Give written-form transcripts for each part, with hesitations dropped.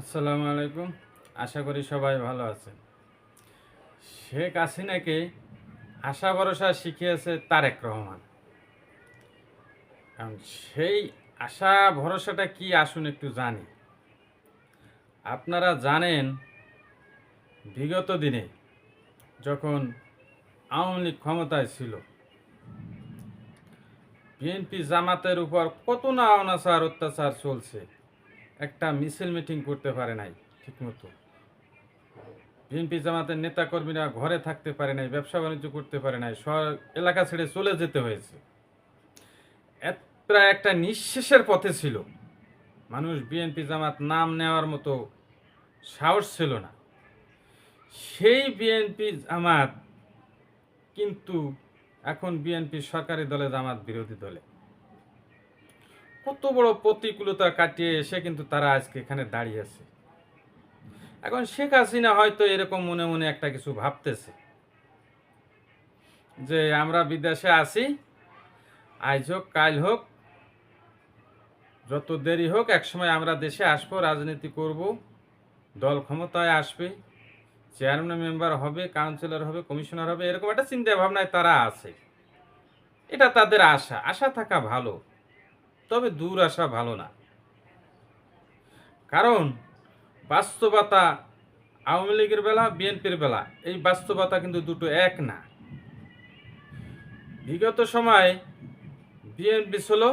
আসসালামু আলাইকুম। আশা করি সবাই ভালো আছেন। শেখ হাসিনাকে আশা ভরসা শিখিয়েছে তারেক রহমান। কারণ সেই আশা ভরসাটা কি আসুন একটু জানি। আপনারা জানেন বিগত দিনে যখন আওয়ামী লীগ ক্ষমতায় ছিল, বিএনপি জামাতের উপর কত না অনাচার অত্যাচার চলছে। একটা মিছিল মিটিং করতে পারে নাই ঠিকমতো। বিএনপি জামাতের নেতাকর্মীরা ঘরে থাকতে পারে নাই, ব্যবসা বাণিজ্য করতে পারে নাই, এলাকা ছেড়ে চলে যেতে হয়েছে। প্রায় একটা নিঃশেষের পথে ছিল। মানুষ বিএনপি জামাত নাম নেওয়ার মতো সাহস ছিল না। সেই বিএনপি জামাত কিন্তু এখন বিএনপি সরকারি দলে, জামাত বিরোধী দলে। কত বড় প্রতিকূলতা কাটিয়ে এসে কিন্তু তারা আজকে এখানে দাঁড়িয়ে আছে। এখন শেখ হাসিনা হয়তো এরকম মনে মনে একটা কিছু ভাবতেছে যে আমরা বিদেশে আছি, আজ হোক কাল হোক, যত দেরি হোক, একসময় আমরা দেশে আসবো, রাজনীতি করব, দল ক্ষমতায় আসবে, চেয়ারম্যান মেম্বার হবে, কাউন্সিলর হবে, কমিশনার হবে, এরকম একটা চিন্তা ভাবনায় তারা আছে। এটা তাদের আশা। আশা থাকা ভালো, তবে দূর আশা ভালো না। কারণ বাস্তবতা আওয়ামী লীগের বেলা, বিএনপির বেলা, এই বাস্তবতা কিন্তু দুটো এক না। বিগত সময় বিএনপি ছিল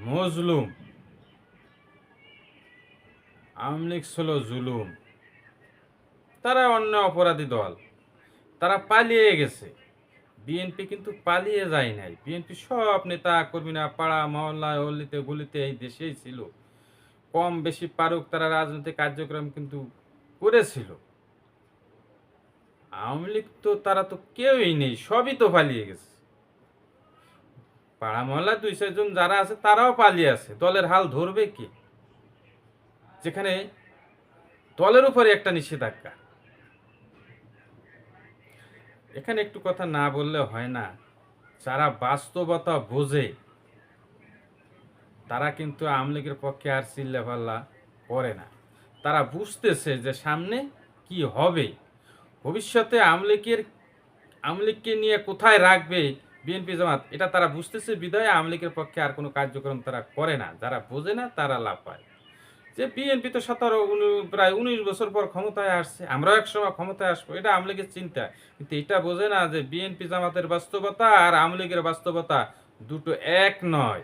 মজলুম, আওয়ামী লীগ ছিল জুলুম। তারা অন্য অপরাধী দল, তারা পালিয়ে গেছে। বিএনপি কিন্তু পালিয়ে যায় নাই। বিএনপি সব নেতা কর্মীরা পাড়া মহল্লায়, অলিতে গলিতে এই দেশেই ছিল। কম বেশি পারুক তারা রাজনৈতিক কার্যক্রম কিন্তু করেছিল। আওয়ামী লীগ তো তারা তো কেউই নেই, সবই তো পালিয়ে গেছে। পাড়া মহল্লায় 2-4 জন যারা আছে তারাও পালিয়ে আছে। দলের হাল ধরবে কি, যেখানে দলের উপরে একটা নিষেধাজ্ঞা। এখানে একটু কথা না বললে হয় না। যারা বাস্তবতা বোঝে তারা কিন্তু আওয়ামী লীগের পক্ষে আর চিল্লাপাল্লা করে না। তারা বুঝতেছে যে সামনে কি হবে, ভবিষ্যতে আওয়ামী লীগকে নিয়ে কোথায় রাখবে বিএনপি জামাত, এটা তারা বুঝতেছে। বিধায় আওয়ামী লীগের পক্ষে আর কোনো কার্যক্রম তারা করে না। যারা বোঝে না তারা লাভ পায়। যে বিএনপি তো প্রায় 19 বছর পর ক্ষমতায় আসছে, আমরাও একসময় ক্ষমতায় আসবো, এটা আওয়ামী লীগের চিন্তা। কিন্তু এটা বোঝে না যে বিএনপি জামাতের বাস্তবতা আর আওয়ামী লীগের বাস্তবতা দুটো এক নয়,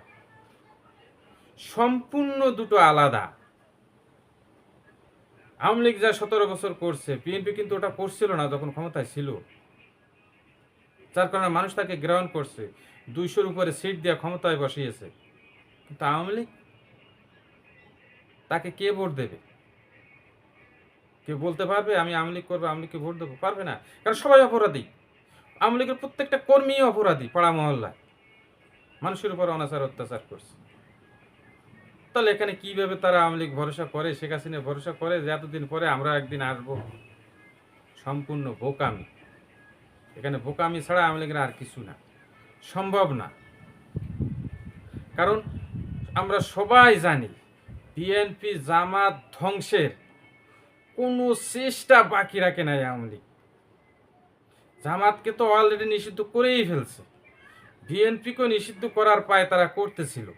সম্পূর্ণ দুটো আলাদা। আওয়ামী লীগ যা 17 বছর করছে, বিএনপি কিন্তু ওটা করছিল না যখন ক্ষমতায় ছিল। যার কারণে মানুষ তাকে গ্রহণ করছে, 200-র উপরে সিট দিয়ে ক্ষমতায় বসিয়েছে। কিন্তু আওয়ামী লীগ, তাকে কে ভোট দেবে? কেউ বলতে পারবে আমি আওয়ামী লীগ করবো, আওয়ামী লীগকে ভোট দেবো? পারবে না, কারণ সবাই অপরাধী। আওয়ামী লীগের প্রত্যেকটা কর্মী অপরাধী। পাড়া মহল্লায় মানুষের উপর অনাচার অত্যাচার করছে। তাহলে এখানে কিভাবে তারা আওয়ামী লীগ ভরসা করে, শেখ হাসিনা ভরসা করে যে এতদিন পরে আমরা একদিন আসবো? সম্পূর্ণ বোকামি। এখানে বোকামি ছাড়া আওয়ামী লীগের আর কিছু না, সম্ভব না। কারণ আমরা সবাই জানি বিএনপি জামাত ধ্বংসের কোনো চেষ্টা বাকি রাখে নাই আওয়ামী লীগ। জামাতকে তো অলরেডি নিষিদ্ধ করেই ফেলছে, বিএনপিকেও নিষিদ্ধ করার পায় তারা করতেছিল।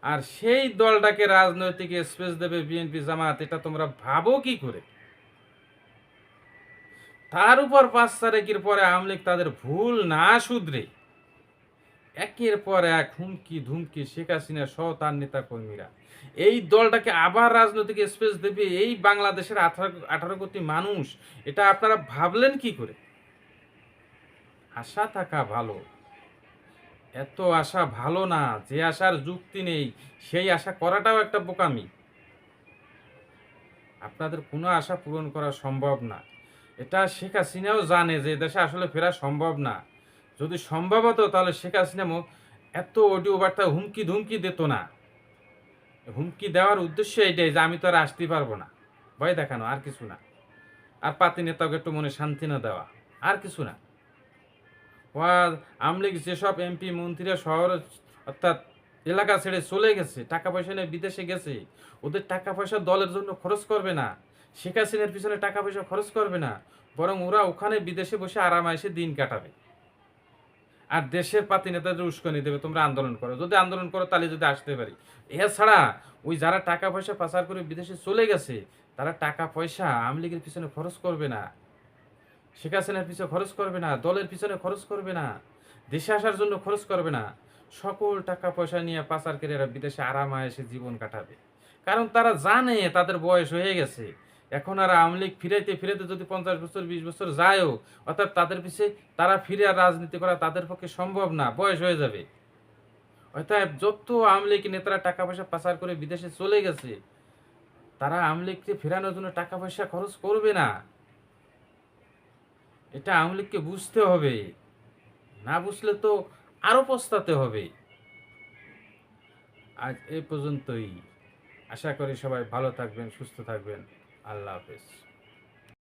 আর সেই দলটাকে রাজনৈতিক স্পেস দেবে বিএনপি জামাত, এটা তোমরা ভাবো কি করে? তার উপর 5 তারিখের পরে আওয়ামী লীগ তাদের ভুল না শুধরে একের পর এক হুমকি ধুমকি, শেখ হাসিনা সহ তার নেতা কর্মীরা এই দলটাকে আবার রাজনৈতিক স্পেস দেবে এই বাংলাদেশের 18 কোটি মানুষ। এটা আপনারা ভাবলেন কি করে? আশা থাকা ভালো, এত আশা ভালো না। যে আশার যুক্তি নেই সেই আশা করাটাও একটা বোকামি। আপনাদের কোনো আশা পূরণ করা সম্ভব না। এটা শেখ হাসিনাও জানে যে দেশে আসলে ফেরা সম্ভব না। যদি সম্ভব হতো তাহলে শেখ হাসিনা এত অডিও বার্তা হুমকি ধুমকি দিত না। হুমকি দেওয়ার উদ্দেশ্য এইটাই যে আমি তো আর আসতে পারবো না, ভয় দেখানো, আর কিছু না। আর পাতি নেতাকে একটু মনে শান্তি না দেওয়া, আর কিছু না। আওয়ামী লীগ যেসব এমপি মন্ত্রীরা শহর, অর্থাৎ এলাকা ছেড়ে চলে গেছে, টাকা পয়সা নিয়ে বিদেশে গেছে, ওদের টাকা পয়সা দলের জন্য খরচ করবে না, শেখ হাসিনার পিছনে টাকা পয়সা খরচ করবে না, বরং ওরা ওখানে বিদেশে বসে আরামায়েশে দিন কাটাবে। আর দেশের পাতি নেতাদের উস্কানি দেবে, তোমরা আন্দোলন করো, যদি আন্দোলন করো তাহলে যদি আসতে পারি। এছাড়া ওই যারা টাকা পয়সা পাচার করে বিদেশে চলে গেছে, তারা টাকা পয়সা আওয়ামী লীগের পিছনে খরচ করবে না, শেখ হাসিনার পিছনে খরচ করবে না, দলের পিছনে খরচ করবে না, দেশে আসার জন্য খরচ করবে না। সকল টাকা পয়সা নিয়ে পাচারকারীরা বিদেশে আরামায়েশে জীবন কাটাবে। কারণ তারা জানে তাদের বয়স হয়ে গেছে, এখন আর আওয়ামী লীগ ফিরাইতে ফিরাইতে যদি 50 বছর 20 বছর যায়ও, অর্থাৎ তাদের পিছে তারা ফিরে আর রাজনীতি করা তাদের পক্ষে সম্ভব না, বয়স হয়ে যাবে। অর্থাৎ যত আওয়ামী লীগ নেতারা টাকা পয়সা পাচার করে বিদেশে চলে গেছে, তারা আওয়ামী লীগকে ফেরানোর জন্য টাকা পয়সা খরচ করবে না। এটা আওয়ামী লীগকে বুঝতে হবে, না বুঝলে তো আরো পস্তাতে হবে। আজ এই পর্যন্তই। আশা করি সবাই ভালো থাকবেন, সুস্থ থাকবেন। আল্লাহ হাফেজ।